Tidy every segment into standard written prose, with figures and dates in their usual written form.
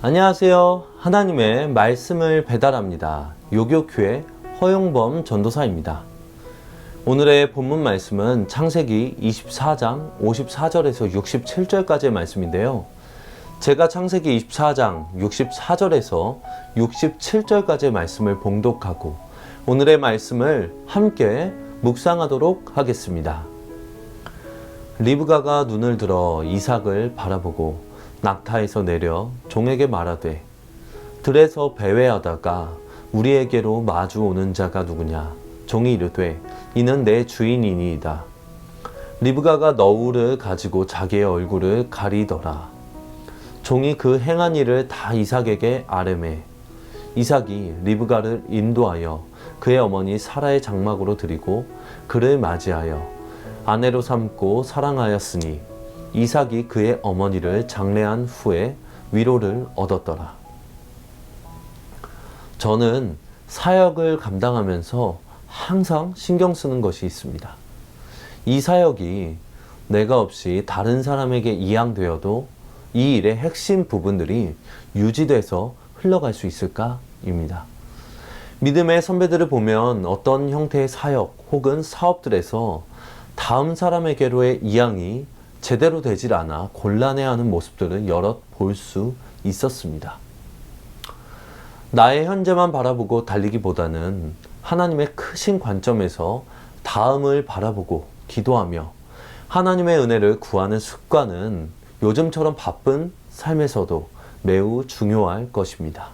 안녕하세요. 하나님의 말씀을 배달합니다. 요교교회 허용범 전도사입니다. 오늘의 본문 말씀은 창세기 24장 54절에서 67절까지의 말씀인데요. 제가 창세기 24장 64절에서 67절까지의 말씀을 봉독하고 오늘의 말씀을 함께 묵상하도록 하겠습니다. 리브가가 눈을 들어 이삭을 바라보고 낙타에서 내려 종에게 말하되 들에서 배회하다가 우리에게로 마주 오는 자가 누구냐? 종이 이르되 이는 내 주인이니이다. 리브가가 너울을 가지고 자기의 얼굴을 가리더라. 종이 그 행한 일을 다 이삭에게 아뢰매 이삭이 리브가를 인도하여 그의 어머니 사라의 장막으로 들이고 그를 맞이하여 아내로 삼고 사랑하였으니 이삭이 그의 어머니를 장례한 후에 위로를 얻었더라. 저는 사역을 감당하면서 항상 신경 쓰는 것이 있습니다. 이 사역이 내가 없이 다른 사람에게 이양되어도 이 일의 핵심 부분들이 유지돼서 흘러갈 수 있을까입니다. 믿음의 선배들을 보면 어떤 형태의 사역 혹은 사업들에서 다음 사람에게로의 이양이 제대로 되질 않아 곤란해하는 모습들을 여럿 볼 수 있었습니다. 나의 현재만 바라보고 달리기보다는 하나님의 크신 관점에서 다음을 바라보고 기도하며 하나님의 은혜를 구하는 습관은 요즘처럼 바쁜 삶에서도 매우 중요할 것입니다.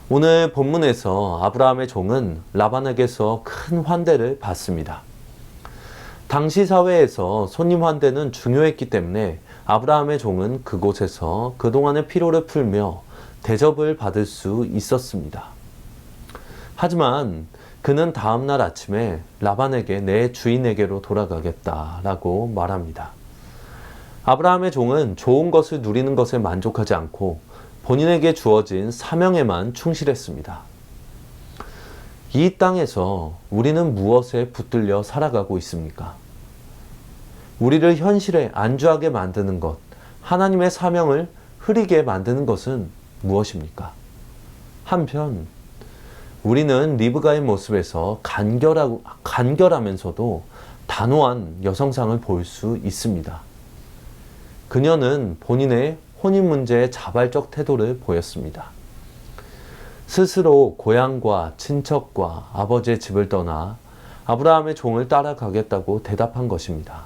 오늘 본문에서 아브라함의 종은 라반에게서 큰 환대를 받습니다. 당시 사회에서 손님 환대는 중요했기 때문에 아브라함의 종은 그곳에서 그동안의 피로를 풀며 대접을 받을 수 있었습니다. 하지만 그는 다음날 아침에 라반에게 내 주인에게로 돌아가겠다라고 말합니다. 아브라함의 종은 좋은 것을 누리는 것에 만족하지 않고 본인에게 주어진 사명에만 충실했습니다. 이 땅에서 우리는 무엇에 붙들려 살아가고 있습니까? 우리를 현실에 안주하게 만드는 것, 하나님의 사명을 흐리게 만드는 것은 무엇입니까? 한편 우리는 리브가의 모습에서 간결하면서도 단호한 여성상을 볼 수 있습니다. 그녀는 본인의 혼인 문제에 자발적 태도를 보였습니다. 스스로 고향과 친척과 아버지의 집을 떠나 아브라함의 종을 따라가겠다고 대답한 것입니다.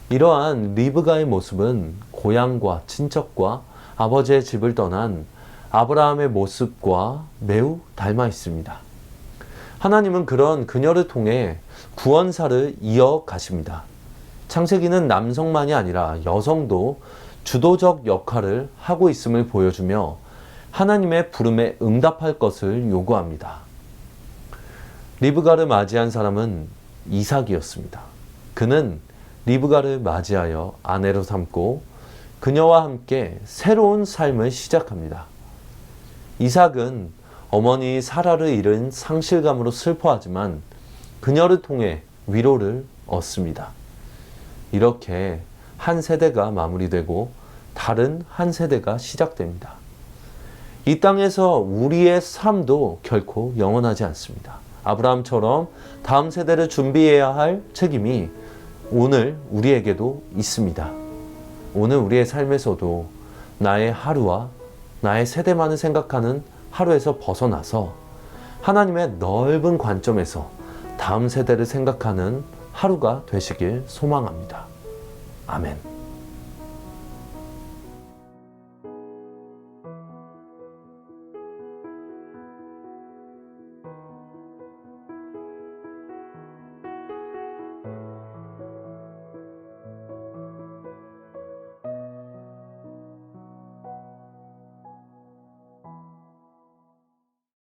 이러한 리브가의 모습은 고향과 친척과 아버지의 집을 떠난 아브라함의 모습과 매우 닮아 있습니다. 하나님은 그런 그녀를 통해 구원사를 이어가십니다. 창세기는 남성만이 아니라 여성도 주도적 역할을 하고 있음을 보여주며 하나님의 부름에 응답할 것을 요구합니다. 리브가를 맞이한 사람은 이삭이었습니다. 그는 리브가를 맞이하여 아내로 삼고 그녀와 함께 새로운 삶을 시작합니다. 이삭은 어머니 사라를 잃은 상실감으로 슬퍼하지만 그녀를 통해 위로를 얻습니다. 이렇게 한 세대가 마무리되고 다른 한 세대가 시작됩니다. 이 땅에서 우리의 삶도 결코 영원하지 않습니다. 아브라함처럼 다음 세대를 준비해야 할 책임이 오늘 우리에게도 있습니다. 오늘 우리의 삶에서도 나의 하루와 나의 세대만을 생각하는 하루에서 벗어나서 하나님의 넓은 관점에서 다음 세대를 생각하는 하루가 되시길 소망합니다. 아멘.